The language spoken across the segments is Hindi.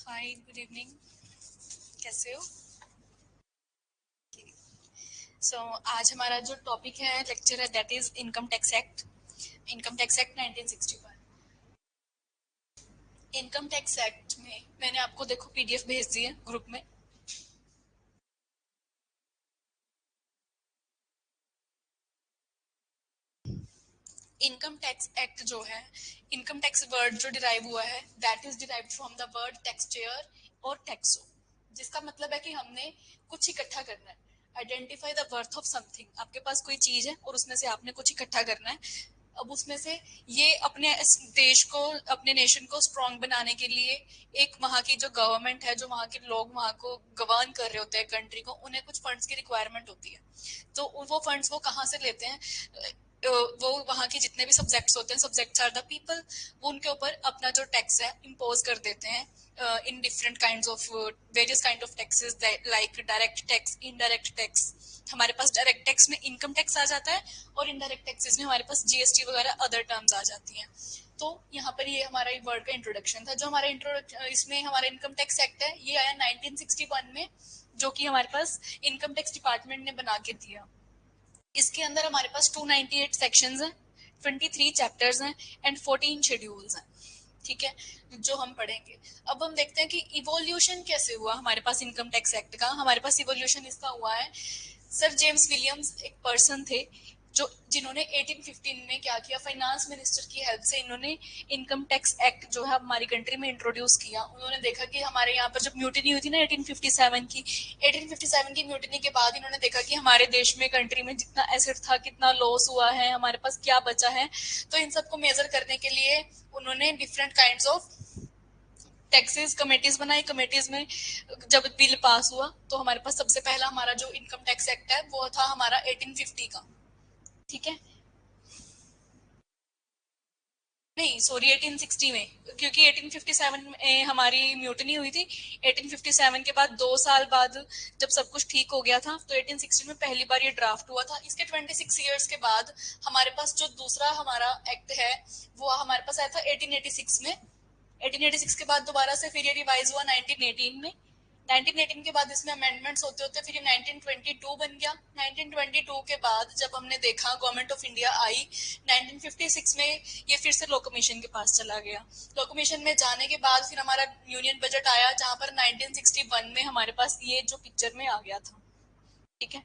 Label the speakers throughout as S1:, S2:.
S1: हाय, गुड इवनिंग। कैसे हो? आज हमारा जो टॉपिक है, लेक्चर है, that is income tax act. Income tax act 1961। Income tax act में मैंने आपको देखो पीडीएफ भेज दी है ग्रुप में। इनकम टैक्स एक्ट जो है, इनकम टैक्स वर्ड जो डिराइव हुआ है, that is derived from the word टैक्सचेयर और टैक्सो, जिसका मतलब है कि हमने कुछ इकट्ठा करना है। Identify the worth of something. आपके पास कोई चीज है और उसमें से आपने कुछ इकट्ठा करना है। अब उसमें से ये अपने इस देश को, अपने नेशन को स्ट्रांग बनाने के लिए एक वहाँ की जो गवर्नमेंट है, जो वहाँ के लोग वहाँ को गवर्न कर रहे होते हैं कंट्री को, उन्हें कुछ फंड्स की रिक्वायरमेंट होती है। तो वो फंड्स वो कहाँ से लेते हैं? वो वहाँ के जितने भी सब्जेक्ट्स होते हैं, सब्जेक्ट्स आर द पीपल, वो उनके ऊपर अपना जो टैक्स है इम्पोज कर देते हैं in different kind of various kind of taxes, like direct tax, indirect tax. हमारे पास डायरेक्ट टैक्स में इनकम टैक्स आ जाता है और इनडायरेक्ट टैक्सेस में हमारे पास जीएसटी वगैरह अदर टर्म्स आ जाती हैं। तो यहाँ पर ये हमारा वर्ड का इंट्रोडक्शन था। जो हमारा इसमें हमारा इनकम टैक्स एक्ट है, ये आया 1961 में, जो कि हमारे पास इनकम टैक्स डिपार्टमेंट ने बना के दिया। इसके अंदर हमारे पास 298 सेक्शंस हैं, 23 चैप्टर्स हैं एंड 14 शेड्यूल्स हैं। ठीक है, जो हम पढ़ेंगे। अब हम देखते हैं कि इवोल्यूशन कैसे हुआ हमारे पास इनकम टैक्स एक्ट का। हमारे पास इवोल्यूशन इसका हुआ है, सर जेम्स विलियम्स एक पर्सन थे जो जिन्होंने 1815 में क्या किया, फाइनेंस मिनिस्टर की हेल्प से इन्होंने इनकम टैक्स एक्ट जो है हमारी कंट्री में इंट्रोड्यूस किया। उन्होंने देखा कि हमारे यहाँ पर जब म्यूटिनी हुई थी ना 1857 की, 1857 की म्यूटिनी के बाद इन्होंने देखा कि हमारे देश में, कंट्री में जितना एसेट था, कितना लॉस हुआ है, हमारे पास क्या बचा है। तो इन सबको मेजर करने के लिए उन्होंने different kind of taxes committees बनाई। कमेटीज में जब बिल पास हुआ तो हमारे पास सबसे पहला हमारा जो इनकम टैक्स एक्ट है वो था हमारा 1850 का। ठीक है, नहीं सॉरी, 1860 में, क्योंकि 1857 में हमारी म्यूटनी हुई थी। 1857 के बाद 2 साल बाद जब सब कुछ ठीक हो गया था तो 1860 में पहली बार ये ड्राफ्ट हुआ था। इसके 26 ईयर्स के बाद हमारे पास जो दूसरा हमारा एक्ट है वो हमारे पास आया था 1886 में। 1886 के बाद दोबारा से फिर ये रिवाइज हुआ 1918 में। 1918 के बाद इसमें अमेंडमेंट्स होते होते फिर ये 1922 बन गया। 1922 के बाद जब हमने देखा गवर्नमेंट ऑफ इंडिया आई, 1956 में ये फिर से लॉ कमीशन के पास चला गया। लॉ कमीशन में जाने के बाद फिर हमारा यूनियन बजट आया, जहां पर 1961 में हमारे पास ये जो पिक्चर में आ गया था। ठीक है,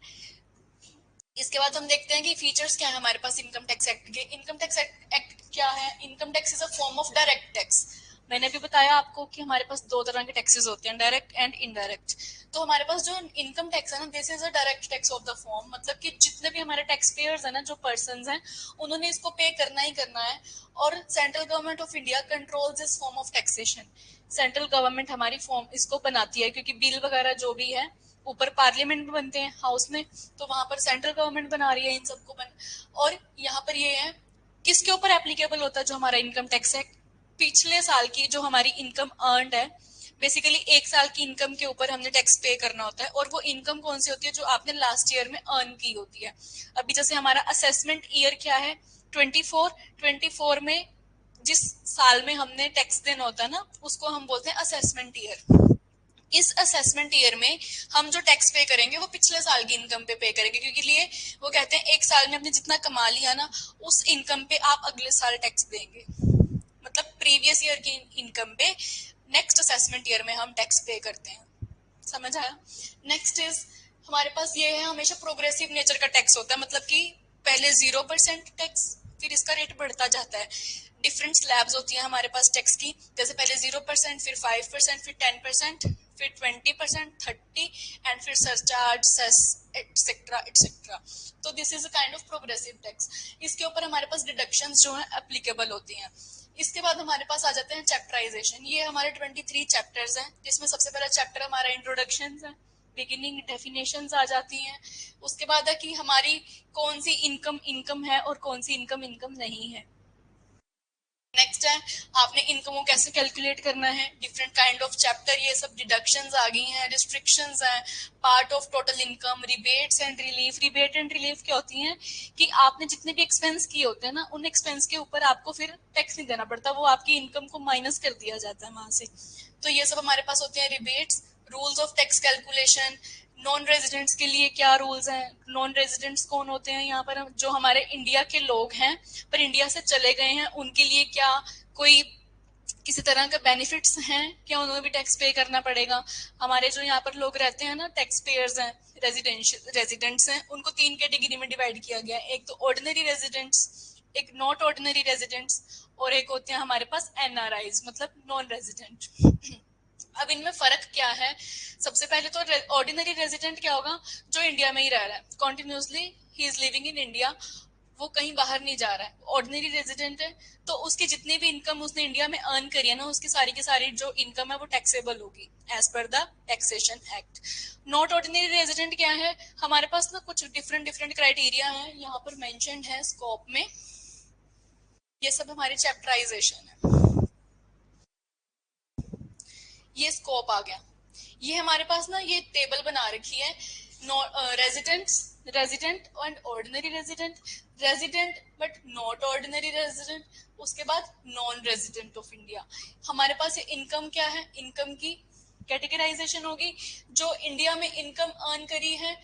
S1: इसके बाद हम देखते हैं कि फीचर्स क्या है हमारे पास इनकम टैक्स एक्ट के। इनकम टैक्स एक्ट क्या है? Income tax is a form of direct tax. मैंने भी बताया आपको कि हमारे पास दो तरह के टैक्सेस होते हैं, डायरेक्ट एंड इनडायरेक्ट। तो हमारे पास जो इनकम टैक्स है ना, this is a direct tax of the form, मतलब कि जितने भी हमारे टैक्स पेयर्स है ना, जो पर्सन हैं, उन्होंने इसको पे करना ही करना है। और central government of India control this form of taxation. Central government हमारी फॉर्म इसको बनाती है, क्योंकि बिल वगैरह जो भी है ऊपर पार्लियामेंट में बनते हैं, हाउस में, तो वहां पर सेंट्रल गवर्नमेंट बना रही है इन सबको और यहाँ पर ये है किसके ऊपर एप्लीकेबल होता है जो हमारा इनकम टैक्स है? पिछले साल की जो हमारी इनकम अर्नड है, बेसिकली एक साल की इनकम के ऊपर हमने टैक्स पे करना होता है। और वो इनकम कौन सी होती है? जो आपने लास्ट ईयर में अर्न की होती है। अभी जैसे हमारा असेसमेंट ईयर क्या है? 24। में जिस साल में हमने टैक्स देना होता है ना, उसको हम बोलते हैं असेसमेंट ईयर। इस असेसमेंट ईयर में हम जो टैक्स पे करेंगे वो पिछले साल की इनकम पे करेंगे, क्योंकि लिए वो कहते हैं एक साल में हमने जितना कमा लिया ना, उस इनकम पे आप अगले साल टैक्स देंगे। मतलब प्रीवियस ईयर की इनकम पे नेक्स्ट असेसमेंट ईयर में हम टैक्स पे करते हैं। समझ आया? नेक्स्ट इज हमारे पास ये है, हमेशा प्रोग्रेसिव नेचर का टैक्स होता है, मतलब कि पहले 0% टैक्स, फिर इसका रेट बढ़ता जाता है। डिफरेंट स्लैब्स होती हैं हमारे पास टैक्स की, जैसे पहले 0%, फिर 5%, फिर 10%, फिर 20%, 30, एंड फिर सरचार्ज, सेस, एटसेट्रा एटसेट्रा। तो this is a kind of progressive tax. इसके ऊपर हमारे पास डिडक्शंस जो है एप्लीकेबल होती हैं। इसके बाद हमारे पास आ जाते हैं चैप्टराइजेशन। ये हमारे 23 चैप्टर्स हैं, जिसमें सबसे पहला चैप्टर हमारा इंट्रोडक्शन है, बिगिनिंग, डेफिनेशंस आ जाती हैं। उसके बाद है कि हमारी कौन सी इनकम इनकम है और कौन सी इनकम इनकम नहीं है। नेक्स्ट है आपने इनकम को कैसे कैलकुलेट करना है, डिफरेंट काइंड ऑफ चैप्टर, ये सब डिडक्शंस आ गई हैं, रिस्ट्रिक्शंस हैं, part of total income, rebates and relief. Rebate and relief क्या होती हैं कि आपने जितने भी एक्सपेंस किए होते हैं ना, उन एक्सपेंस के ऊपर आपको फिर टैक्स नहीं देना पड़ता, वो आपकी इनकम को माइनस कर दिया जाता है वहां से। तो ये सब हमारे पास होते हैं rebates. Rules of tax calculation, non residents के लिए क्या रूल्स हैं, नॉन रेजिडेंट्स कौन होते हैं यहाँ पर, जो हमारे इंडिया के लोग हैं पर इंडिया से चले गए हैं, उनके लिए क्या कोई किसी तरह का बेनिफिट्स हैं क्या, उन्हें भी टैक्स पे करना पड़ेगा। हमारे जो यहाँ पर लोग रहते हैं ना, टैक्स पेयर्स हैं, रेजिडेंशियल रेजिडेंट्स हैं, उनको 3 कैटेगरी में डिवाइड किया गया है। एक तो ऑर्डिनरी रेजिडेंट्स, एक नॉट ऑर्डिनरी रेजिडेंट्स, और एक होते हैं हमारे पास एनआरआईज मतलब नॉन रेजिडेंट। अब इनमें फर्क क्या है, सबसे पहले तो ऑर्डिनरी रेजिडेंट क्या होगा, जो इंडिया में ही रह रहा है continuously, he is living in India, वो कहीं बाहर नहीं जा रहा है, ऑर्डिनरी रेजिडेंट है, तो उसकी जितनी भी इनकम उसने इंडिया में अर्न करी है ना, उसकी सारी की सारी जो इनकम है वो टैक्सेबल होगी as per the taxation act. Not ordinary resident क्या है, हमारे पास ना कुछ डिफरेंट डिफरेंट क्राइटेरिया है यहाँ पर मेंशन्ड है स्कोप में, ये सब हमारी चैप्टराइजेशन है, ये स्कोप आ गया। ये हमारे पास ना ये टेबल बना रखी है, residents, resident and ordinary resident, resident but not ordinary resident, उसके बाद नॉन रेजिडेंट ऑफ इंडिया। हमारे पास ये इनकम क्या है, इनकम की कैटेगराइजेशन होगी, जो इंडिया में इनकम अर्न करी है,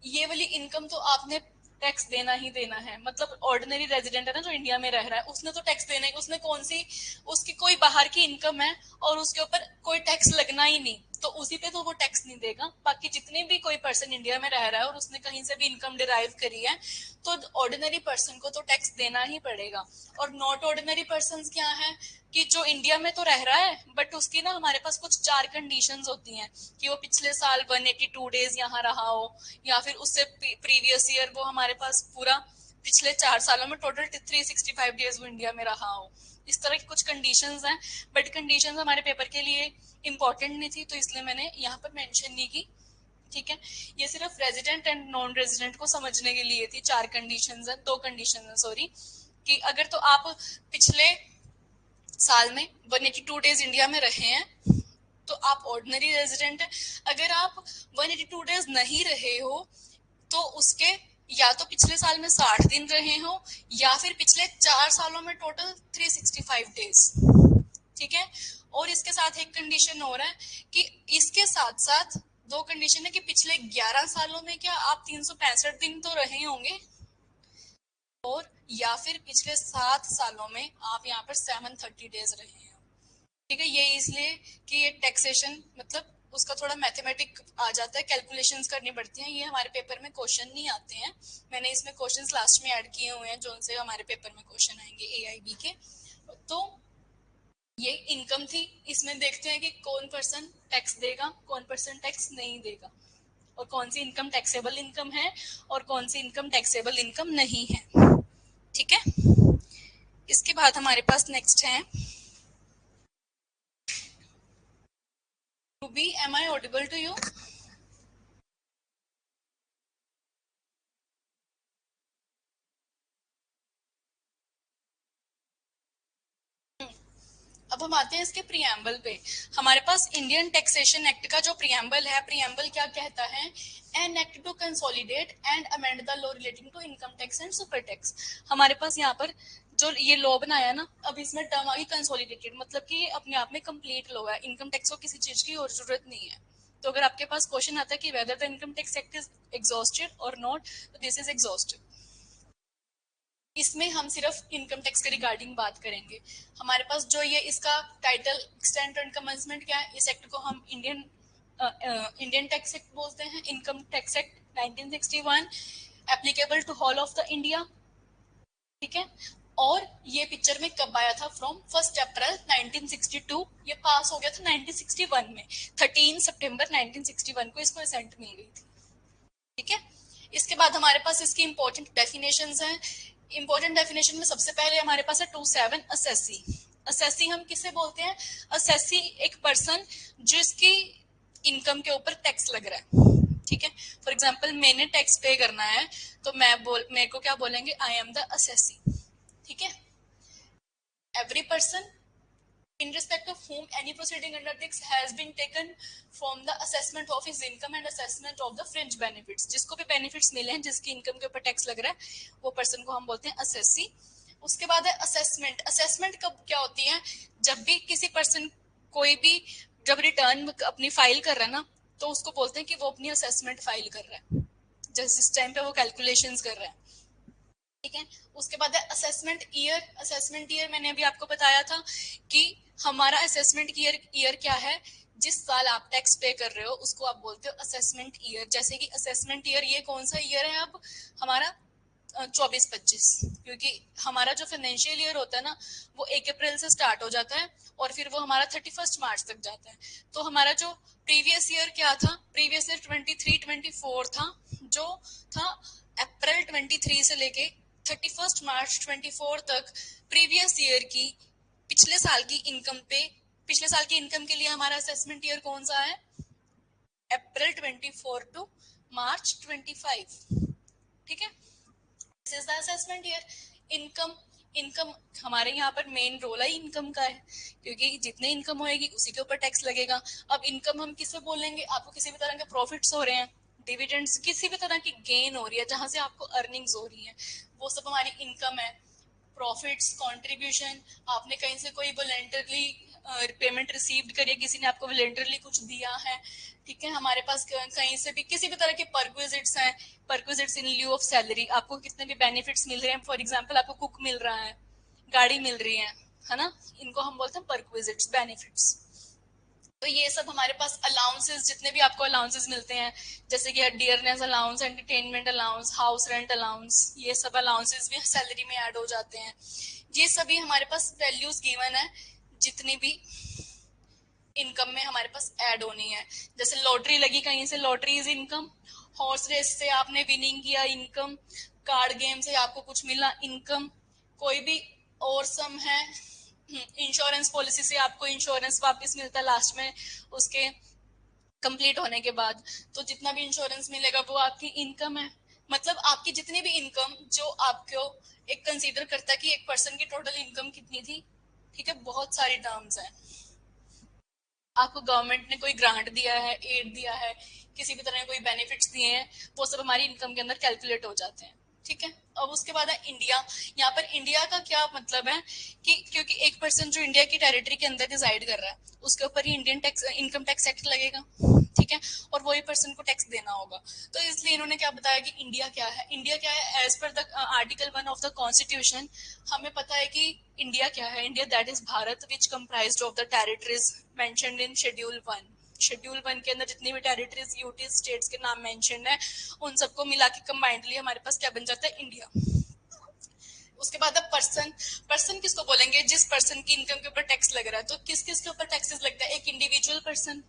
S1: ये वाली इनकम तो आपने टैक्स देना ही देना है। मतलब ऑर्डिनरी रेजिडेंट है ना, जो इंडिया में रह रहा है, उसने तो टैक्स देना ही, उसने कौन सी, उसकी कोई बाहर की इनकम है और उसके ऊपर कोई टैक्स लगना ही नहीं, तो उसी पे तो वो टैक्स नहीं देगा। बाकी जितने भी कोई पर्सन इंडिया में रह रहा है और उसने कहीं से भी इनकम डिराइव करी है, तो ऑर्डिनरी पर्सन को तो टैक्स देना ही पड़ेगा। और नॉट ऑर्डिनरी पर्सन क्या है कि जो इंडिया में तो रह रहा है बट उसकी ना हमारे पास कुछ 4 कंडीशंस होती हैं कि वो पिछले साल 182 डेज यहाँ रहा हो, या फिर उससे प्रीवियस ईयर वो हमारे पास पूरा पिछले 4 सालों में टोटल 365 डेज वो इंडिया में रहा हो। इस तरह की कुछ कंडीशंस हैं, बट कंडीशंस हमारे पेपर के लिए इंपॉर्टेंट नहीं थी, तो इसलिए मैंने यहाँ पर मेंशन नहीं की। ठीक है, ये सिर्फ रेजिडेंट एंड नॉन रेजिडेंट को समझने के लिए थी। 4 कंडीशंस हैं, 2 कंडीशन है सॉरी, कि अगर तो आप पिछले साल में 182 डेज इंडिया में रहे हैं तो आप ऑर्डिनरी रेजिडेंट हैं। अगर आप 182 डेज नहीं रहे हो तो उसके या तो पिछले साल में 60 दिन रहे हो, या फिर पिछले 4 सालों में टोटल 365 डेज। ठीक है, और इसके साथ एक कंडीशन और है कि इसके साथ साथ 2 कंडीशन है कि पिछले 11 सालों में क्या आप 365 दिन तो रहे होंगे, और या फिर पिछले 7 सालों में आप यहाँ पर 730 डेज रहे हैं। ठीक है, ये इसलिए कि ये टैक्सेशन मतलब उसका थोड़ा मैथमेटिक आ जाता है, कैलकुलेशंस करनी पड़ती हैं, ये हमारे पेपर में क्वेश्चन नहीं आते हैं। मैंने इसमें क्वेश्चंस लास्ट में ऐड किए हुए हैं जो उनसे हमारे पेपर में क्वेश्चन आएंगे एआईबी के। तो ये इनकम थी, इसमें देखते हैं कि कौन पर्सन टैक्स देगा, कौन पर्सन टैक्स नहीं देगा, और कौन सी इनकम टैक्सेबल इनकम है और कौन सी इनकम टैक्सेबल इनकम नहीं है। ठीक है, इसके बाद हमारे पास नेक्स्ट है Ruby, I am audible to you? अब हम आते हैं इसके प्रियम्बल पे। हमारे पास इंडियन टैक्सेशन एक्ट का जो प्रियम्बल है, प्रियम्बल क्या कहता है, an act to consolidate and amend the law relating to income tax and super tax. हमारे पास यहाँ पर जो ये लॉ बनाया ना, अब इसमें टर्म आ गई कंसोलिडेटेड, मतलब कि अपने आप में कंप्लीट लॉ है, इनकम टैक्स को किसी चीज की और जरूरत नहीं है। तो अगर आपके पास क्वेश्चन आता है कि whether the income tax act is exhausted और नॉट, तो दिस इज एग्जॉस्टेड। इसमें हम सिर्फ इनकम टैक्स के रिगार्डिंग बात करेंगे। हमारे पास जो ये इसका टाइटल एक्सटेंट एंड कमेंसमेंट क्या है, इस एक्ट को हम इंडियन टैक्स एक्ट बोलते हैं, income tax act 1961, applicable to whole of the India. ठीक है, और ये पिक्चर में कब आया था, फ्रॉम 1 अप्रैल 1962, ये पास हो गया था 1961 में, 13 सितंबर 1961 को इसको असेंट मिल गई थी। ठीक है, इसके बाद हमारे पास इसकी इंपॉर्टेंट डेफिनेशंस हैं। इंपॉर्टेंट डेफिनेशन में सबसे पहले हमारे पास है 27 असेसी। असेसी हम किसे बोलते हैं, असेसी एक पर्सन जिसकी इनकम के ऊपर टैक्स लग रहा है। ठीक है, फॉर एग्जाम्पल मैंने टैक्स पे करना है, तो मेरे को क्या बोलेंगे, आई एम द असेसी। ठीक है, every person in respect of whom any proceeding under this has been taken from the assessment of his income and assessment of the fringe benefits. जिसको भी benefits मिले हैं, जिसकी इनकम के ऊपर टैक्स लग रहा है, वो पर्सन को हम बोलते हैं असेसी. उसके बाद है असेसमेंट. असेसमेंट कब क्या होती है? जब भी किसी पर्सन कोई भी जब रिटर्न अपनी फाइल कर रहा है ना, तो उसको बोलते हैं कि वो अपनी असेसमेंट फाइल कर रहा है, जिस टाइम पे वो कैलकुलेशंस कर रहा है. ठीक है. उसके बाद है असेसमेंट ईयर. असेसमेंट ईयर मैंने अभी आपको बताया था कि हमारा असेसमेंट ईयर क्या है? जिस साल आप टैक्स पे कर रहे हो उसको आप बोलते हो असेसमेंट ईयर. जैसे कि असेसमेंट ईयर ये कौन सा ईयर है अब हमारा? 24-25. क्योंकि हमारा जो फाइनेंशियल ईयर होता है ना, वो 1 अप्रैल से स्टार्ट हो जाता है और फिर वो हमारा 31 मार्च तक जाता है. तो हमारा जो प्रीवियस ईयर क्या था? प्रीवियस ईयर 23-24 था, जो था अप्रैल 23 से लेके 31 मार्च 24 तक. प्रीवियस ईयर की पिछले साल की इनकम पे, पिछले साल की इनकम के लिए हमारा असेसमेंट ईयर कौन सा है? अप्रैल 24 टू मार्च 25. ठीक है. This is the assessment year. Income. Income हमारे यहाँ पर मेन रोल है इनकम का है, क्योंकि जितनी इनकम होएगी उसी के ऊपर टैक्स लगेगा. अब इनकम हम किससे बोलेंगे? आपको किसी भी तरह के प्रॉफिट्स हो रहे हैं, डिविडेंड्स, किसी भी तरह की गेन हो रही है, जहां से आपको अर्निंग्स हो रही हैं, वो सब हमारी इनकम है. प्रॉफिट्स, कंट्रीब्यूशन, आपने कहीं से कोई वॉलेंटरली पेमेंट रिसीव्ड करी है, किसी ने आपको वॉलेंटरली कुछ दिया है. ठीक है. हमारे पास कहीं से भी किसी भी तरह के परक्विजिट्स हैं, perquisites in lieu of salary. आपको कितने भी बेनिफिट्स मिल रहे हैं, फॉर एग्जांपल आपको कुक मिल रहा है, गाड़ी मिल रही है ना, इनको हम बोलते हैं परक्विजिट्स, बेनिफिट्स. तो ये सब हमारे पास अलाउंसेस, जितने भी आपको अलाउंसेस मिलते हैं, जैसे कि dearness allowance, entertainment allowance, house rent allowance, ये सब अलाउंसेस भी सैलरी में ऐड हो जाते हैं. ये सभी हमारे पास वैल्यूज गिवन है, जितनी भी इनकम में हमारे पास ऐड होनी है. जैसे लॉटरी लगी कहीं से, lottery is income. Horse race से आपने विनिंग किया, इनकम. कार्ड गेम से आपको कुछ मिला, इनकम. कोई भी और सम है, इंश्योरेंस पॉलिसी से आपको इंश्योरेंस वापस मिलता है लास्ट में उसके कंप्लीट होने के बाद, तो जितना भी इंश्योरेंस मिलेगा वो आपकी इनकम है. मतलब आपकी जितनी भी इनकम जो आपको एक कंसीडर करता है कि एक पर्सन की टोटल इनकम कितनी थी. ठीक है. बहुत सारी टर्म्स हैं. आपको गवर्नमेंट ने कोई ग्रांट दिया है, एड दिया है, किसी भी तरह के कोई बेनिफिट्स दिए हैं, वो सब हमारी इनकम के अंदर कैलकुलेट हो जाते हैं. ठीक है. अब उसके बाद है इंडिया. यहाँ पर इंडिया का क्या मतलब है कि क्योंकि एक पर्सन जो इंडिया की टेरिटरी के अंदर डिसाइड कर रहा है, उसके ऊपर ही Indian tax, income tax act लगेगा. ठीक है. और वही पर्सन को टैक्स देना होगा. तो इसलिए इन्होंने क्या बताया कि इंडिया क्या है. इंडिया क्या है? As per the article 1 of the constitution हमें पता है कि इंडिया क्या है. India that is Bharat, which comprised of the territories mentioned in schedule 1. Schedule 1 के अंदर जितनी भी टेरिटरीज, यूटीज, स्टेट्स के नाम मेंशन्ड है, उन सबको मिला के कंबाइंडली हमारे पास क्या बन जाता है? इंडिया. उसके बाद अब पर्सन. पर्सन किसको बोलेंगे? जिस पर्सन की इनकम के ऊपर टैक्स लग रहा है. तो किस किस के ऊपर टैक्सेस लगता है? एक इंडिविजुअल पर्सन.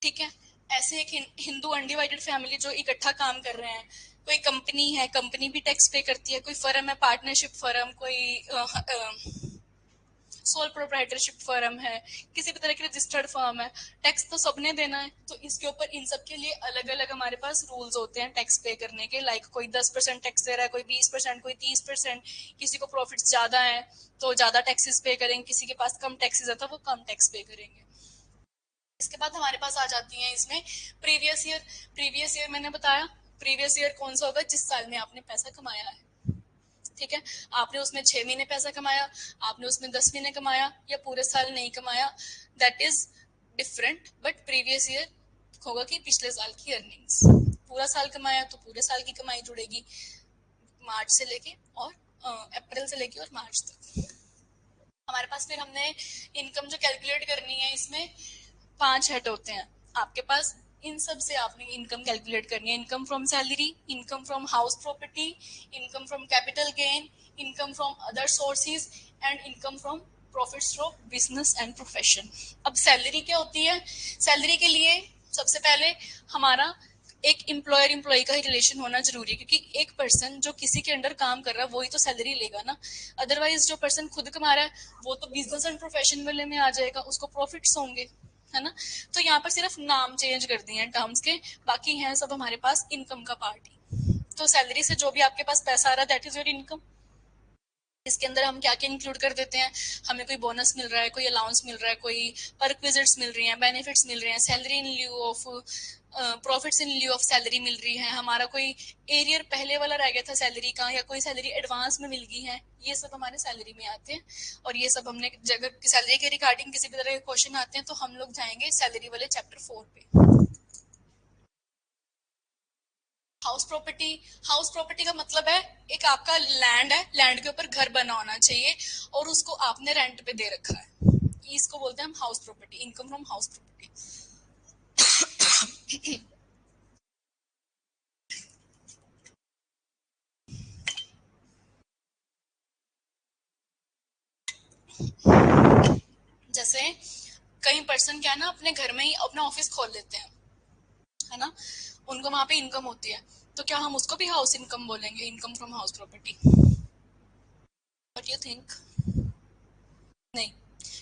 S1: ठीक है. ऐसे एक हिंदू अनडिवाइडेड फैमिली जो इकट्ठा काम कर रहे हैं, कोई कंपनी है, कंपनी भी टैक्स पे करती है, कोई फर्म है, पार्टनरशिप फर्म, कोई सोल प्रोप्राइटरशिप फर्म है, किसी भी तरह की रजिस्टर्ड फर्म है, टैक्स तो सबने देना है. तो इसके ऊपर इन सब के लिए अलग अलग हमारे पास रूल्स होते हैं टैक्स पे करने के. लाइक कोई 10% टैक्स दे रहा है, कोई 20%, कोई 30%. किसी को प्रॉफिट ज्यादा है तो ज्यादा टैक्सेस पे करेंगे, किसी के पास कम टैक्सेस है तो वो कम टैक्स पे करेंगे. इसके बाद हमारे पास आ जाती हैं इसमें प्रीवियस ईयर. प्रीवियस ईयर मैंने बताया, प्रीवियस ईयर कौन सा होगा? जिस साल में आपने पैसा कमाया है. ठीक है. आपने उसमें 6 महीने पैसा कमाया, आपने उसमें 10 महीने कमाया, या पूरे साल नहीं कमाया, that is different. But previous year होगा कि पिछले साल की अर्निंग्स. पूरा साल कमाया तो पूरे साल की कमाई जुड़ेगी, मार्च से लेके और अप्रैल से लेके और मार्च तक. हमारे पास फिर हमने इनकम जो कैलकुलेट करनी है, इसमें 5 हेड होते हैं आपके पास. इन सब से आपने इनकम कैलकुलेट करनी है. Income from salary, income from house property, income from capital gain, income from other sources and income from profits from business and profession. अब सैलरी क्या होती है? सैलरी के लिए सबसे पहले हमारा एक एम्प्लॉयर एम्प्लॉय का ही रिलेशन होना जरूरी है, क्योंकि एक पर्सन जो किसी के अंडर काम कर रहा है वही तो सैलरी लेगा ना. अदरवाइज जो पर्सन खुद कमा रहा है वो तो बिजनेस एंड प्रोफेशन वाले में आ जाएगा, उसको प्रॉफिट्स होंगे, है ना. तो यहाँ पर सिर्फ नाम चेंज कर दिए हैं टर्म्स के, बाकी हैं सब हमारे पास इनकम का पार्ट ही. तो सैलरी से जो भी आपके पास पैसा आ रहा है दैट इज योर इनकम. इसके अंदर हम क्या क्या इंक्लूड कर देते हैं, हमें कोई बोनस मिल रहा है, कोई अलाउंस मिल रहा है, कोई परक्विजिट्स मिल रही हैं, बेनिफिट्स मिल रहे हैं, salary in lieu of profits in lieu of salary मिल रही है, हमारा कोई एरियर पहले वाला रह गया था सैलरी का, या कोई सैलरी एडवांस में मिल गई है, ये सब हमारे सैलरी में आते हैं। और ये सब हमने जगह सैलरी के रिगार्डिंग किसी भी तरह के क्वेश्चन आते हैं तो हम लोग जाएंगे सैलरी वाले चैप्टर 4 पे। हाउस प्रॉपर्टी, हाउस प्रॉपर्टी का मतलब है एक आपका लैंड है, लैंड के ऊपर घर बना होना चाहिए और उसको आपने रेंट पे दे रखा है, इसको बोलते हैं हम house property, income from house property. जैसे कई पर्सन क्या है ना, अपने घर में ही अपना ऑफिस खोल लेते हैं, है ना, उनको वहां पे इनकम होती है, तो क्या हम उसको भी हाउस इनकम बोलेंगे, income from house property? What you think? नहीं,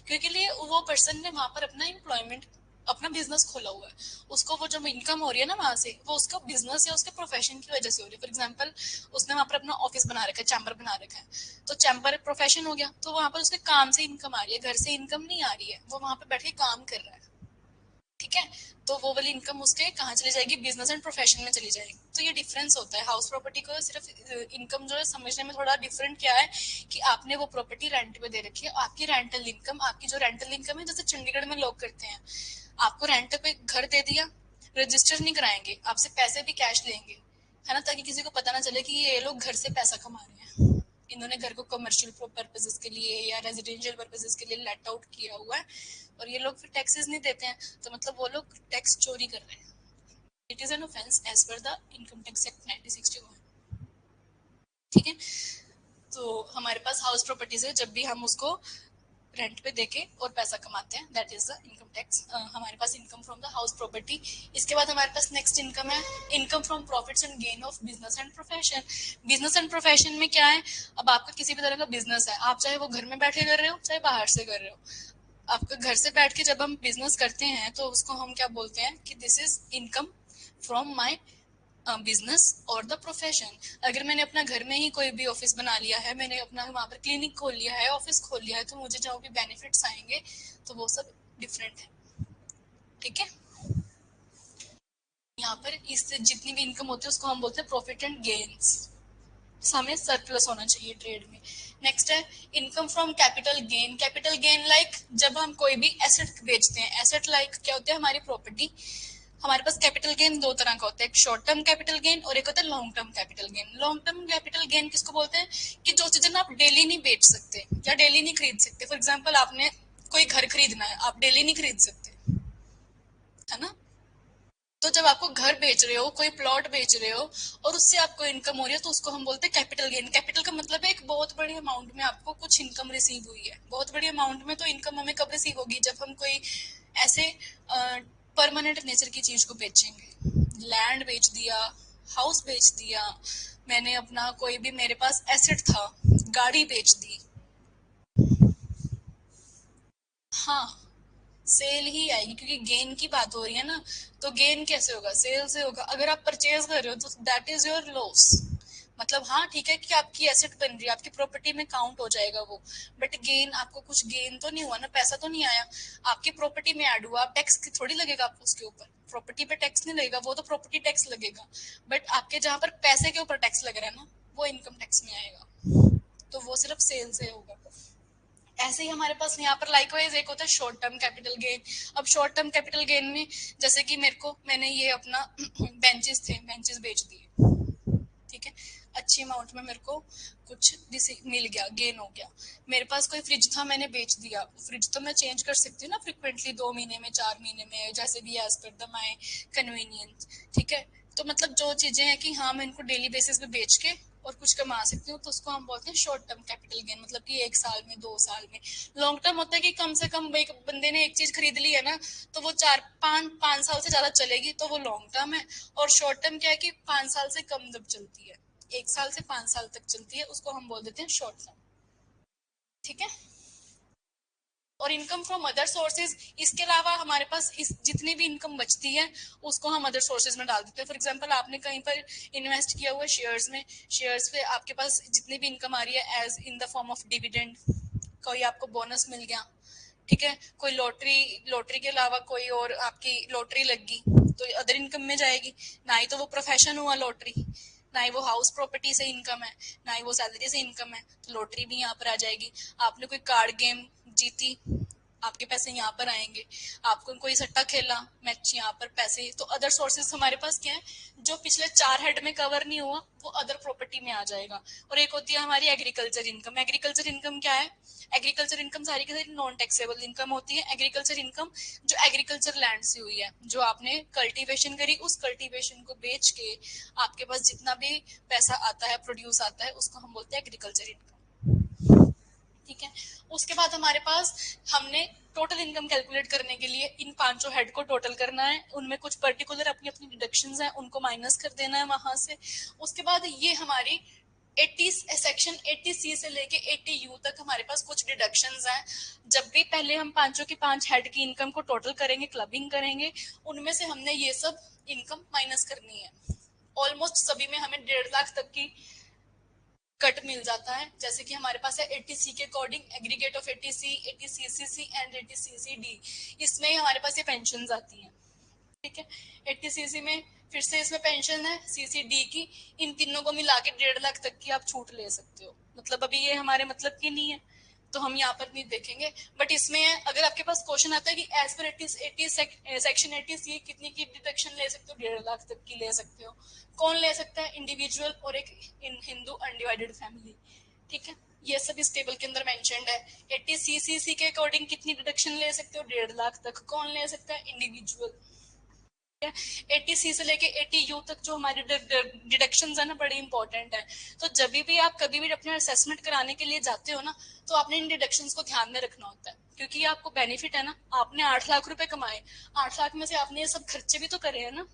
S1: क्योंकि लिए वो पर्सन ने वहां पर अपना एम्प्लॉयमेंट, अपना बिजनेस खोला हुआ है, उसको वो जो इनकम हो रही है ना वहां से, वो उसका बिजनेस या उसके प्रोफेशन की वजह से हो रही है। फॉर एग्जांपल उसने वहां पर अपना ऑफिस बना रखा है, चैम्बर बना रखा है, तो चैम्बर प्रोफेशन हो गया, तो वहां पर उसके काम से इनकम आ रही है, घर से इनकम नहीं आ रही है, वो वहां पर बैठ के काम कर रहा है, ठीक है, तो वो वाली इनकम उसके कहाँ चली जाएगी, बिजनेस एंड प्रोफेशन में चली जाएगी। तो ये डिफरेंस होता है हाउस प्रॉपर्टी को सिर्फ इनकम जो है समझने में थोड़ा डिफरेंट क्या है कि आपने वो प्रॉपर्टी रेंट पे दे रखी है, आपकी रेंटल इनकम, आपकी जो रेंटल इनकम है, जैसे चंडीगढ़ में लोग करते हैं, आपको रेंट पे घर दे दिया, रजिस्टर नहीं कराएंगे, आपसे पैसे भी कैश लेंगे, है ना, ताकि किसी को पता ना चले कि ये लोग घर से पैसा कमा रहे हैं, इन्होंने घर को कमर्शियल पर्पजेस के लिए या रेजिडेंशियल पर्पजेस के लिए लेट आउट किया हुआ है, और ये लोग फिर टैक्सेस नहीं देते हैं, तो मतलब वो लोग टैक्स चोरी कर रहे हैं। It is an offence as per the income tax act 1961, ठीक है। तो हमारे पास हाउस प्रॉपर्टीज है, जब भी हम उसको रेंट पे देके और पैसा कमाते हैं, that is the income tax, हमारे पास income from the house property. इसके बाद हमारे पास नेक्स्ट इनकम है income from profits and gain of business and profession. Business and profession में क्या है, अब आपका किसी भी तरह का बिजनेस है, आप चाहे वो घर में बैठे कर रहे हो चाहे बाहर से कर रहे हो, आपका घर से बैठ के जब हम बिजनेस करते हैं तो उसको हम क्या बोलते हैं कि this is income from my business और द प्रोफेशन। अगर मैंने अपना घर में ही कोई भी ऑफिस बना लिया है, मैंने अपना वहां पर क्लिनिक खोल लिया है, ऑफिस खोल लिया है, तो मुझे जो भी बेनिफिट्स आएंगे तो वो सब डिफरेंट है, ठीक है। यहाँ पर इससे जितनी भी इनकम होती है उसको हम बोलते हैं प्रॉफिट एंड गेन्स, सामने सरप्लस होना चाहिए ट्रेड में। नेक्स्ट है income from capital gain. Capital gain like जब हम कोई भी एसेट बेचते हैं, एसेट लाइक क्या होता है, हमारी प्रॉपर्टी। हमारे पास कैपिटल गेन दो तरह का होता है, एक शॉर्ट टर्म कैपिटल गेन और एक होता है long term capital gain. Long term capital gain किसको बोलते हैं, कि जो चीजें ना आप डेली नहीं बेच सकते या डेली नहीं खरीद सकते। फॉर एग्जाम्पल आपने कोई घर खरीदना है, आप डेली नहीं खरीद सकते, है ना, तो जब आपको घर बेच रहे हो, कोई प्लॉट बेच रहे हो और उससे आपको इनकम हो रही है, तो उसको हम बोलते हैं कैपिटल गेन। कैपिटल का मतलब है एक बहुत बड़ी अमाउंट में आपको कुछ इनकम रिसीव हुई है। बहुत बड़ी अमाउंट में तो इनकम हमें कब रिसीव होगी, जब हम कोई ऐसे परमानेंट नेचर की चीज को बेचेंगे, लैंड बेच दिया, हाउस बेच दिया, मैंने अपना कोई भी मेरे पास एसेट था, गाड़ी बेच दी, हाँ, सेल ही आएगी, क्योंकि गेन की बात हो रही है ना, तो गेन कैसे होगा, सेल से होगा। अगर आप परचेज कर रहे हो तो दैट इज योर लॉस। मतलब हाँ ठीक है कि आपकी एसेट बन रही है, आपकी प्रॉपर्टी में काउंट हो जाएगा वो, बट गेन, आपको कुछ गेन तो नहीं हुआ ना, पैसा तो नहीं आया, आपकी प्रॉपर्टी में ऐड हुआ, टैक्स थोड़ी लगेगा आपको उसके ऊपर, प्रॉपर्टी पे टैक्स नहीं लगेगा, वो तो प्रॉपर्टी टैक्स लगेगा, बट आपके जहाँ पर पैसे के ऊपर टैक्स लग रहा है ना, वो इनकम टैक्स में आएगा, तो वो सिर्फ सेल से होगा। ऐसे ही हमारे पास यहाँ पर लाइकवाइज एक होता है शॉर्ट टर्म कैपिटल गेन। अब शॉर्ट टर्म कैपिटल गेन में जैसे कि मैंने ये अपना बेंचेस बेच दिए, ठीक है, अच्छी अमाउंट में मेरे को कुछ मिल गया, गेन हो गया। मेरे पास कोई फ्रिज था, मैंने बेच दिया, फ्रिज तो मैं चेंज कर सकती हूँ ना फ्रिक्वेंटली, 2 महीने में, 4 महीने में, जैसे भी as per the my convenience, ठीक है। तो मतलब जो चीजें हैं कि हाँ मैं इनको डेली बेसिस पे बेच के और कुछ कमा सकती हूँ, तो उसको हम बोलते हैं शॉर्ट टर्म कैपिटल गेन, मतलब कि 1 साल में, 2 साल में। लॉन्ग टर्म होता है कि कम से कम एक बंदे ने एक चीज खरीद ली है ना, तो वो 4 5 5 साल से ज्यादा चलेगी, तो वो लॉन्ग टर्म है। और शॉर्ट टर्म क्या है कि 5 साल से कम जब चलती है, 1 साल से 5 साल तक चलती है, उसको हम बोल देते हैं शॉर्ट टर्म, ठीक है। और इनकम फ्रॉम अदर सोर्सेज, इसके अलावा हमारे पास इस जितनी भी इनकम बचती है उसको हम अदर सोर्सेज में डाल देते हैं। फॉर एग्जांपल आपने कहीं पर इन्वेस्ट किया हुआ है शेयर्स में, शेयर्स पे आपके पास जितनी भी इनकम आ रही है as in the form of dividend, कोई आपको बोनस मिल गया, ठीक है, कोई लॉटरी, लॉटरी के अलावा कोई और आपकी लॉटरी लग गई तो अदर इनकम में जाएगी। ना ही तो वो प्रोफेशन हुआ लॉटरी, ना ही वो हाउस प्रॉपर्टी से इनकम है, ना ही वो सैलरी से इनकम है, तो लॉटरी भी यहाँ पर आ जाएगी। आपने कोई कार्ड गेम जीती, आपके पैसे यहाँ पर आएंगे। आपको कोई सट्टा खेला, मैच, यहाँ पर पैसे। तो अदर सोर्सेज हमारे पास क्या है, जो पिछले 4 हेड में कवर नहीं हुआ वो अदर प्रॉपर्टी में आ जाएगा। और एक होती है हमारी एग्रीकल्चर इनकम। एग्रीकल्चर इनकम क्या है, एग्रीकल्चर इनकम सारी की सारी नॉन टैक्सेबल इनकम होती है। एग्रीकल्चर इनकम जो एग्रीकल्चर लैंड से हुई है, जो आपने कल्टीवेशन करी, उस कल्टीवेशन को बेच के आपके पास जितना भी पैसा आता है, प्रोड्यूस आता है, उसको हम बोलते हैं एग्रीकल्चर इनकम, ठीक है। उसके बाद हमारे पास हमने टोटल इनकम कैलकुलेट करने के लिए इन पांचों हेड को टोटल करना है, उनमें कुछ पर्टिकुलर अपनी अपनी डिडक्शंस हैं, उनको माइनस कर देना है वहां से। उसके बाद ये हमारी 80 सेक्शन 80C से लेके 80U तक हमारे पास कुछ डिडक्शंस हैं। जब भी पहले हम पांचों की पांच हेड की इनकम को टोटल करेंगे, क्लबिंग करेंगे, उनमें से हमने ये सब इनकम माइनस करनी है। ऑलमोस्ट सभी में हमें 1.5 लाख तक की कट मिल जाता है। जैसे कि हमारे पास है 80C के according aggregate of 80C, 80CCC and 80CCD, इसमें हमारे पास ये पेंशन आती है, ठीक है। 80CC में फिर से इसमें पेंशन है, CCD की, इन तीनों को मिला के 1.5 लाख तक की आप छूट ले सकते हो। मतलब अभी ये हमारे मतलब की नहीं है तो हम यहाँ पर नहीं देखेंगे, बट इसमें अगर आपके पास क्वेश्चन आता है कि एज पर 80 सेक्शन 80C कितनी की डिडक्शन ले सकते हो, 1.5 लाख तक की ले सकते हो। कौन ले सकता है, इंडिविजुअल और एक हिंदू अनडिवाइडेड फैमिली, ठीक है। ये सब इस टेबल के अंदर मेंशन्ड है। 80CCC के अकॉर्डिंग कितनी डिडक्शन ले सकते हो, 1.5 लाख तक। कौन ले सकता है, इंडिविजुअल। 80C से लेके 80U तक जो हमारे डिडक्शन है ना, बड़े इंपॉर्टेंट है। तो जब भी आप कभी भी अपने असेसमेंट कराने के लिए जाते हो ना, तो आपने इन डिडक्शंस को ध्यान में रखना होता है, क्योंकि ये आपको बेनिफिट है ना। आपने 8 लाख रुपए कमाए, 8 लाख में से आपने ये सब खर्चे भी तो करे हैं ना।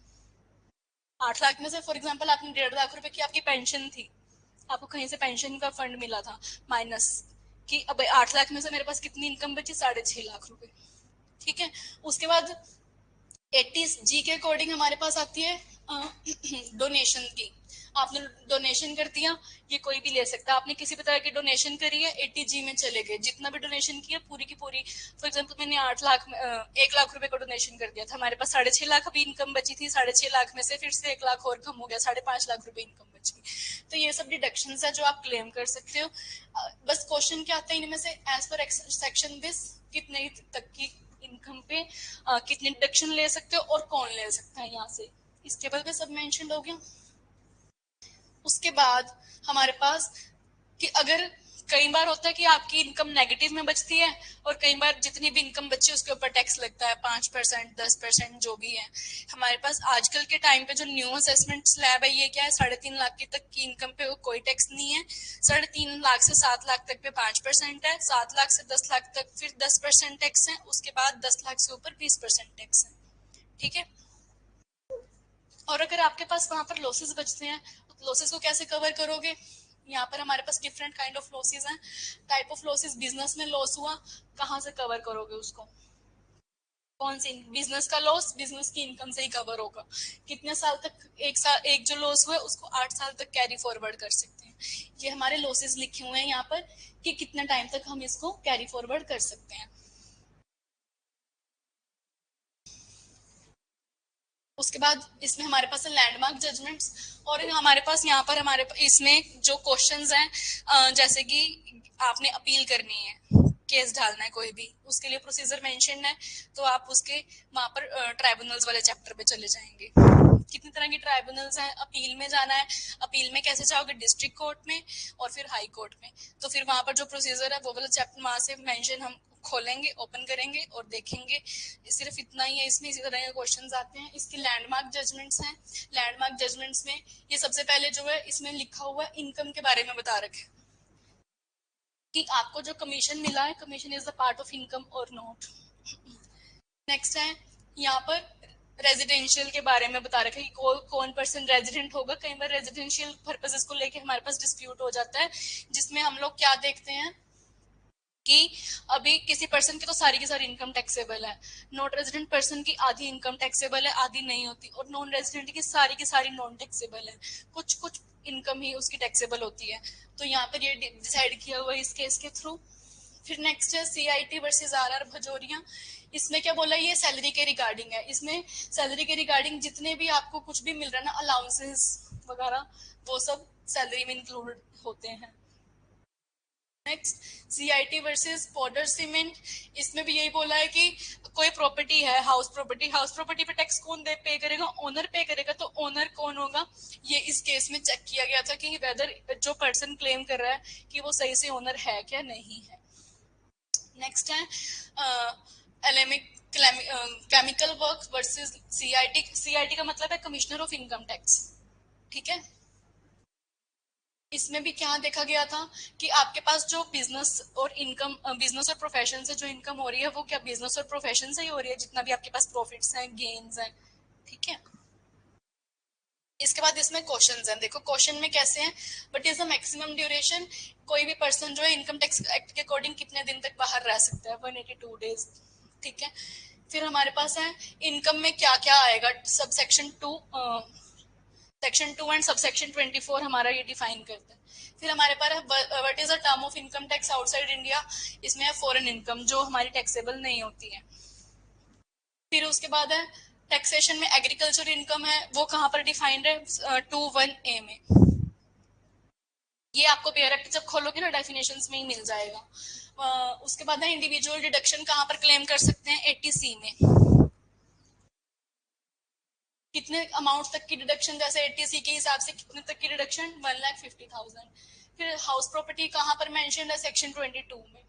S1: 8 लाख में से फॉर एग्जाम्पल आपने 1.5 लाख रुपए की आपकी पेंशन थी, आपको कहीं से पेंशन का फंड मिला था माइनस, कि अब 8 लाख में से मेरे पास कितनी इनकम बची, 6.5 लाख रुपए, ठीक है। उसके बाद 80G के अकॉर्डिंग हमारे पास आती है डोनेशन की। आपने डोनेशन कर दिया, ये कोई भी ले सकता है। आपने किसी भी तरह की डोनेशन करी है, 80G में चले गए, जितना भी डोनेशन किया पूरी की पूरी। फॉर एग्जांपल मैंने 8 लाख 1 लाख रुपए का डोनेशन कर दिया था, हमारे पास 6.5 लाख अभी इनकम बची थी, 6.5 लाख में से फिर से 1 लाख और कम हो गया, 5.5 लाख रुपए इनकम बच गई। तो ये सब डिडक्शन है जो आप क्लेम कर सकते हो। बस क्वेश्चन क्या आता है इनमें से, एज पर सेक्शन दिस कितने तक की इनकम पे कितने डिडक्शन ले सकते हो और कौन ले सकता है, यहाँ से इस टेबल पे सब मेंशन हो गया। उसके बाद हमारे पास कि अगर कई बार होता है कि आपकी इनकम नेगेटिव में बचती है, और कई बार जितनी भी इनकम बची उसके ऊपर टैक्स लगता है, 5%, 10%, जो भी है। हमारे पास आजकल के टाइम पे जो न्यू असेसमेंट स्लैब है, ये क्या है, 3.5 लाख की तक की इनकम पे कोई टैक्स नहीं है। 3.5 लाख से 7 लाख तक पे 5% है, 7 लाख से 10 लाख तक फिर 10% टैक्स है, उसके बाद 10 लाख से ऊपर 20% टैक्स है, ठीक है। और अगर आपके पास वहां पर लॉसेस बचते हैं, तो लॉसेस को कैसे कवर करोगे। यहाँ पर हमारे पास डिफरेंट काइंड ऑफ लॉसेस हैं। टाइप ऑफ लॉसेस, बिजनेस में लॉस हुआ, कहाँ से कवर करोगे उसको, कौन सी बिजनेस का लॉस बिजनेस की इनकम से ही कवर होगा। कितने साल तक, एक जो लॉस हुआ है उसको 8 साल तक कैरी फॉरवर्ड कर सकते हैं। ये हमारे लॉसेस लिखे हुए हैं यहाँ पर कि कितने टाइम तक हम इसको कैरी फॉरवर्ड कर सकते हैं। उसके बाद इसमें हमारे पास है लैंडमार्क जजमेंट्स, और हमारे पास यहाँ पर हमारे इसमें जो क्वेश्चंस हैं, जैसे कि आपने अपील करनी है, केस डालना है कोई भी, उसके लिए प्रोसीजर मेंशन है, तो आप उसके वहां पर ट्राइब्यूनल्स वाले चैप्टर पे चले जाएंगे। कितनी तरह की ट्राइब्यूनल्स हैं, अपील में जाना है, अपील में कैसे जाओगे, डिस्ट्रिक्ट कोर्ट में और फिर हाई कोर्ट में। तो फिर वहां पर जो प्रोसीजर है वो वाला चैप्टर वहां से मेंशन हम खोलेंगे, ओपन करेंगे और देखेंगे। सिर्फ इतना ही है इसमें, इसी तरह के क्वेश्चंस आते हैं। इसके लैंडमार्क जजमेंट्स हैं। लैंडमार्क जजमेंट्स में ये सबसे पहले जो है इसमें लिखा हुआ है इनकम के बारे में बता रखे कि आपको जो कमीशन मिला है, commission is the part of income और नॉट। नेक्स्ट है यहाँ पर रेजिडेंशियल के बारे में बता रखा है कि कौन पर्सन रेजिडेंट होगा। कई बार रेजिडेंशियल पर्पसेस को लेके हमारे पास डिस्प्यूट हो जाता है, जिसमें हम लोग क्या देखते हैं, कि अभी किसी पर्सन की तो सारी की सारी इनकम टैक्सेबल है, नॉट रेजिडेंट पर्सन की आधी इनकम टैक्सेबल है, आधी नहीं होती, और नॉन रेजिडेंट की सारी नॉन टैक्सेबल है, कुछ कुछ इनकम ही उसकी टैक्सेबल होती है। तो यहाँ पर ये डिसाइड किया हुआ है इस केस के थ्रू। फिर नेक्स्ट है सीआईटी वर्सेस आरआर भजोरिया। इसमें क्या बोला, ये सैलरी के रिगार्डिंग है। इसमें सैलरी के रिगार्डिंग जितने भी आपको कुछ भी मिल रहा है ना, अलाउंसेस वगैरह, वो सब सैलरी में इंक्लूड होते हैं। Next CIT versus powder cement. इसमें भी यही बोला है कि कोई प्रॉपर्टी है, हाउस प्रॉपर्टी पे टैक्स कौन पे करेगा, ओनर पे करेगा। तो ओनर कौन होगा, ये इस केस में चेक किया गया था कि वेदर जो पर्सन क्लेम कर रहा है कि वो सही से ओनर है क्या नहीं है। नेक्स्ट है Alembic chemical work versus CIT. CIT का मतलब है कमिश्नर ऑफ इनकम टैक्स, ठीक है। इसमें भी क्या देखा गया था कि आपके पास जो बिजनेस और इनकम, बिजनेस और प्रोफेशन से जो इनकम हो रही है वो क्या बिजनेस और प्रोफेशन से ही हो रही है, जितना भी आपके पास प्रॉफिट्स हैं, गेन्स हैं, ठीक है। इसके बाद इसमें क्वेश्चंस हैं, देखो क्वेश्चन में कैसे हैं, but is the maximum duration. कोई भी पर्सन जो है इनकम टैक्स एक्ट के अकॉर्डिंग कितने दिन तक बाहर रह सकता है, 182 डेज, ठीक है। फिर हमारे पास है इनकम में क्या क्या आएगा, sub section 2 and sub section 24 हमारा ये डिफाइन करता है। फिर हमारे पास what is a term of income tax outside India. इसमें है फॉरेन इनकम जो हमारी टैक्सेबल नहीं होती है। फिर उसके बाद है टैक्सेशन में एग्रीकल्चर इनकम है, वो कहाँ पर डिफाइंड है, 21A में। ये आपको पेयर एक्ट जब खोलोगे ना डेफिनेशंस में ही मिल जाएगा। उसके बाद है इंडिविजुअल डिडक्शन कहाँ पर क्लेम कर सकते हैं, 80C में। कितने अमाउंट तक की डिडक्शन, जैसे 80C के हिसाब से कितने तक की डिडक्शन, 1,50,000। फिर हाउस प्रॉपर्टी कहाँ पर मेंशन है, सेक्शन 22 में।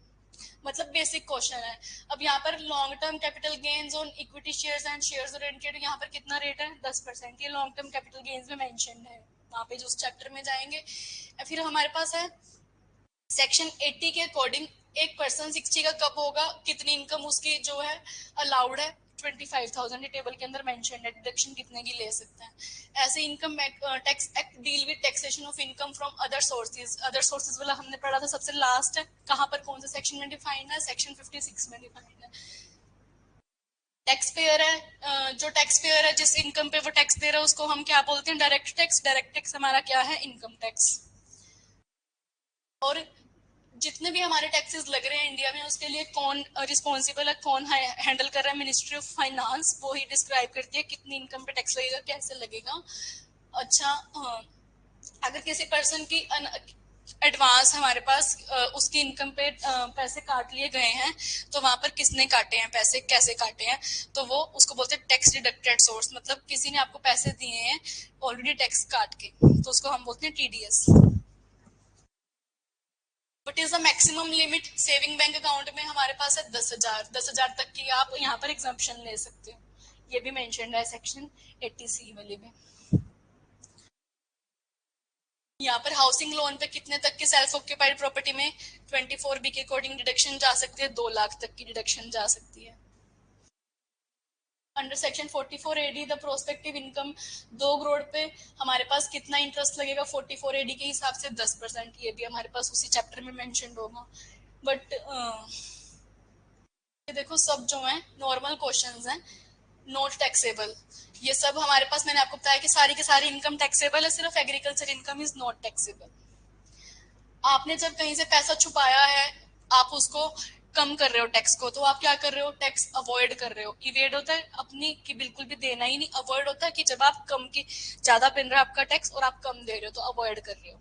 S1: मतलब बेसिक क्वेश्चन है। अब यहाँ पर long term capital gains on equity shares and shares oriented, यहाँ पर कितना रेट है, 10%। ये लॉन्ग टर्म कैपिटल गेन्स में मेंशन है, वहां पे जो उस चैप्टर में जाएंगे। फिर हमारे पास है सेक्शन 80 के अकॉर्डिंग एक पर्सन 60 का कब होगा, कितनी इनकम उसकी जो है अलाउड है, 25,000 टेबल के अंदर मेंशन है, डिडक्शन कितने की ले सकते हैं। ऐसे income tax act deal with taxation of income from other sources. Other sources वाला हमने पढ़ा था सबसे लास्ट है, कहाँ पर कौन से सेक्शन में डिफाइंड है, सेक्शन 56 में डिफाइंड है। टैक्स पेयर है, जो टैक्स पेयर है जिस इनकम पे वो टैक्स दे रहा है उसको हम क्या बोलते हैं, डायरेक्ट टैक्स। डायरेक्ट टैक्स हमारा क्या है, इनकम टैक्स। और जितने भी हमारे टैक्सेस लग रहे हैं इंडिया में, उसके लिए कौन रिस्पॉन्सिबल है, कौन हैंडल कर रहा है, मिनिस्ट्री ऑफ फाइनेंस। वो ही डिस्क्राइब करती है कितनी इनकम पे टैक्स लगेगा, कैसे लगेगा। अच्छा, अगर किसी पर्सन की एडवांस हमारे पास उसकी इनकम पे पैसे काट लिए गए हैं, तो वहां पर किसने काटे हैं पैसे, कैसे काटे हैं, तो वो उसको बोलते हैं टैक्स डिडक्टेड सोर्स। मतलब किसी ने आपको पैसे दिए हैं ऑलरेडी टैक्स काट के, तो उसको हम बोलते हैं TDS. What is the maximum limit, saving bank account में हमारे पास है 10,000। 10,000 तक की आप यहाँ पर एग्जाम्पशन ले सकते हो, ये भी मेंशन है सेक्शन 80C वाले में। यहाँ पर हाउसिंग लोन पे कितने तक की सेल्फ ऑक्यूपाइड प्रॉपर्टी में 24B के अकॉर्डिंग डिडक्शन जा सकती है, 2 लाख तक की डिडक्शन जा सकती है। Under section 44AD the prospective income, 2 crore पे हमारे पास कितना इंटरेस्ट लगेगा 44AD के हिसाब से, 10%। ये भी हमारे पास उसी चैप्टर में मेंशन होगा। बट ये देखो सब जो है नॉर्मल क्वेश्चंस हैं, नॉट टैक्सेबल। ये सब हमारे पास, मैंने आपको बताया कि सारी की सारी इनकम टैक्सेबल है, सिर्फ agriculture income is not taxable. आपने जब कहीं से पैसा छुपाया है, आप उसको कम कर रहे हो टैक्स को, तो आप क्या कर रहे हो, टैक्स अवॉइड कर रहे हो। इवेड होता है अपनी कि बिल्कुल भी देना ही नहीं, अवॉइड होता है कि जब आप कम की ज्यादा बन रहा है आपका टैक्स और आप कम दे रहे हो, तो अवॉइड कर रहे हो।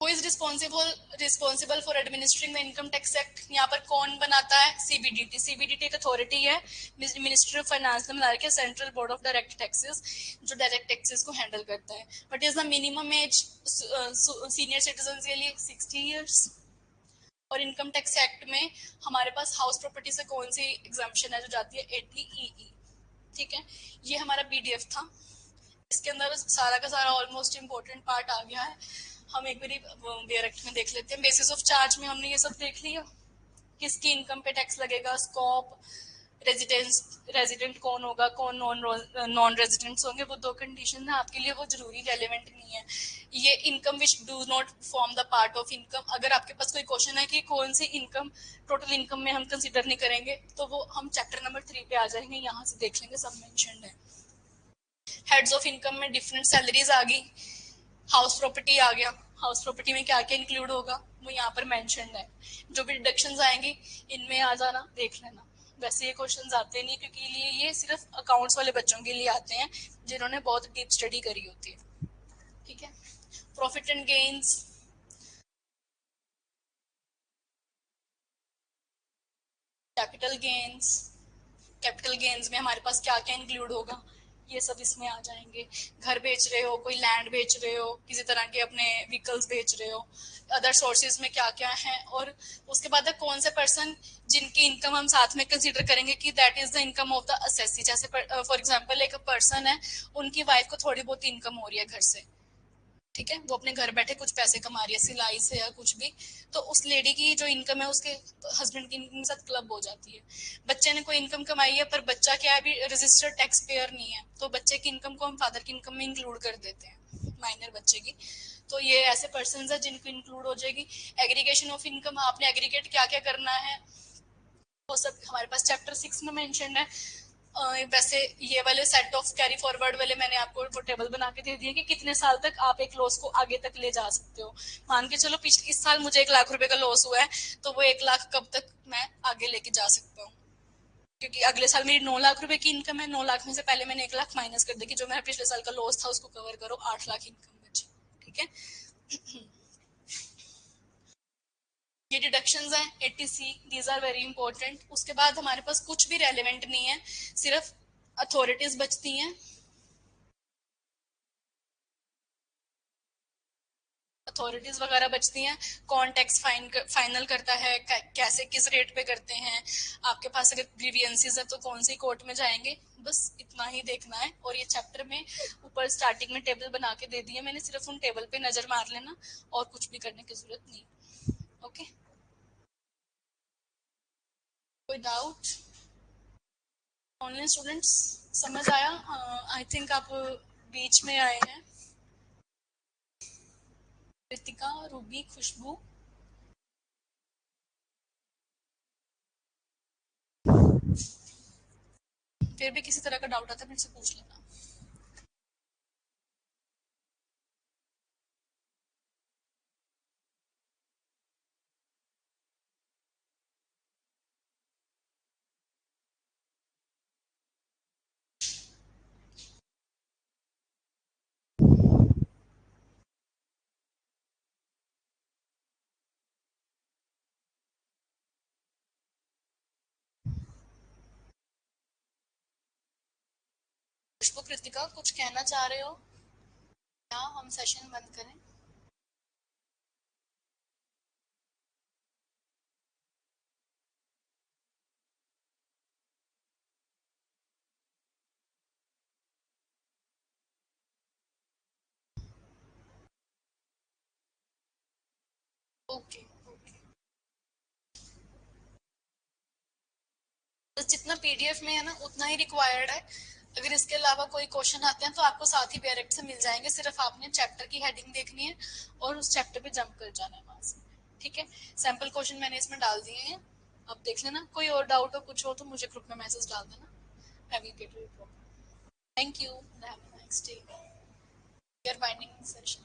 S1: Who is responsible for administering the income tax act? यहाँ पर कौन बनाता है, सीबीडीटी। सीबीडीटी एक अथॉरिटी है, मिनिस्ट्री ऑफ फाइनेंस ने बना रखी है, central board of direct taxes, जो डायरेक्ट टैक्सेस को हैंडल करता है। But is the minimum age senior citizen के लिए 60 ईयर्स। और इनकम टैक्स एक्ट में हमारे पास हाउस प्रॉपर्टी से कौन सी एग्जाम्पशन है जो जाती है, 80EE, ठीक है। ये हमारा पीडीएफ था, इसके अंदर सारा का सारा ऑलमोस्ट इम्पोर्टेंट पार्ट आ गया है। हम एक बारी डायरेक्ट में देख लेते हैं। बेसिस ऑफ चार्ज में हमने ये सब देख लिया, किसकी इनकम पे टैक्स लगेगा, स्कोप, रेजिडेंट कौन होगा, कौन नॉन रेजिडेंट्स होंगे, वो दो कंडीशन है आपके लिए, वो जरूरी रेलिवेंट नहीं है। ये income which do not form the part of income, अगर आपके पास कोई क्वेश्चन है कि कौन सी इनकम टोटल इनकम में हम कंसिडर नहीं करेंगे, तो वो हम चैप्टर नंबर 3 पे आ जाएंगे, यहाँ से देख लेंगे, सब मेंशन्ड है। हेड्स ऑफ इनकम में डिफरेंट सैलरीज आ गई, हाउस प्रॉपर्टी आ गया, हाउस प्रॉपर्टी में क्या क्या इंक्लूड होगा वो यहाँ पर मेंशन्ड है। जो भी डिडक्शंस आएंगी इनमें आ जाना, देख लेना। वैसे ये क्वेश्चंस आते नहीं, क्योंकि ये सिर्फ अकाउंट्स वाले बच्चों के लिए आते हैं जिन्होंने बहुत डीप स्टडी करी होती है। ठीक है, profit and gains, capital gains, capital gains में हमारे पास क्या क्या इंक्लूड होगा, ये सब इसमें आ जाएंगे। घर बेच रहे हो, कोई लैंड बेच रहे हो, किसी तरह के अपने व्हीकल्स बेच रहे हो, अदर सोर्सेज में क्या क्या है। और उसके बाद है कौन से पर्सन जिनकी इनकम हम साथ में कंसीडर करेंगे कि that is the income of the assessee. जैसे फॉर एग्जांपल एक पर्सन है, उनकी वाइफ को थोड़ी बहुत इनकम हो रही है घर से, ठीक है, वो अपने घर बैठे कुछ पैसे कमा रही है सिलाई से या कुछ भी, तो उस लेडी की जो इनकम है उसके हस्बैंड की इनकम के साथ क्लब हो जाती है। बच्चे ने कोई इनकम कमाई है, पर बच्चा क्या है, अभी रजिस्टर्ड टैक्स पेयर नहीं है, तो बच्चे की इनकम को हम फादर की इनकम में इंक्लूड कर देते हैं, माइनर बच्चे की। तो ये ऐसे पर्सन है जिनको इंक्लूड हो जाएगी। एग्रीगेशन ऑफ इनकम, आपने एग्रीगेट क्या क्या करना है वो सब हमारे पास चैप्टर 6 में मेंशन है। वैसे ये वाले सेट ऑफ कैरी फॉरवर्ड वाले मैंने आपको वो टेबल बना के दे दिए कि कितने साल तक आप एक लॉस को आगे तक ले जा सकते हो। मान के चलो पिछले इस साल मुझे 1 लाख रुपए का लॉस हुआ है, तो वो 1 लाख कब तक मैं आगे लेके जा सकता हूँ, क्योंकि अगले साल मेरी 9 लाख रुपए की इनकम है, 9 लाख में से पहले मैंने 1 लाख माइनस कर दी कि जो मेरा पिछले साल का लॉस था उसको कवर करो, 8 लाख इनकम बची। ठीक है, ये डिडक्शंस हैं 80C, these are very important. उसके बाद हमारे पास कुछ भी रेलिवेंट नहीं है, सिर्फ अथॉरिटीज बचती हैं। अथॉरिटीज वगैरह बचती हैं, कौन टैक्स फाइनल करता है, कैसे किस रेट पे करते हैं, आपके पास अगर ग्रीवियंसेस है तो कौन सी कोर्ट में जाएंगे, बस इतना ही देखना है। और ये चैप्टर में ऊपर स्टार्टिंग में टेबल बना के दे दिए मैंने, सिर्फ उन टेबल पे नजर मार लेना और कुछ भी करने की जरूरत नहीं। ओके, कोई डाउट? ऑनलाइन स्टूडेंट्स समझ आया? आई थिंक आप बीच में आए हैं। कृतिका, रूबी, खुशबू, फिर भी किसी तरह का डाउट आता है मुझसे पूछ लेना। खुशबू, कृतिका, कुछ कहना चाह रहे हो या हम सेशन बंद करें? ओके, बस जितना पीडीएफ में है ना उतना ही रिक्वायर्ड है। अगर इसके अलावा कोई क्वेश्चन आते हैं तो आपको साथ ही डायरेक्ट से मिल जाएंगे, सिर्फ आपने चैप्टर की हेडिंग देखनी है और उस चैप्टर पे जंप कर जाना है वहां से। ठीक है, सैंपल क्वेश्चन मैंने इसमें डाल दिए हैं, अब देख लेना। कोई और डाउट हो कुछ हो तो मुझे ग्रुप में मैसेज डाल देना, I will get it. Thank you, have a nice day. We are winding session.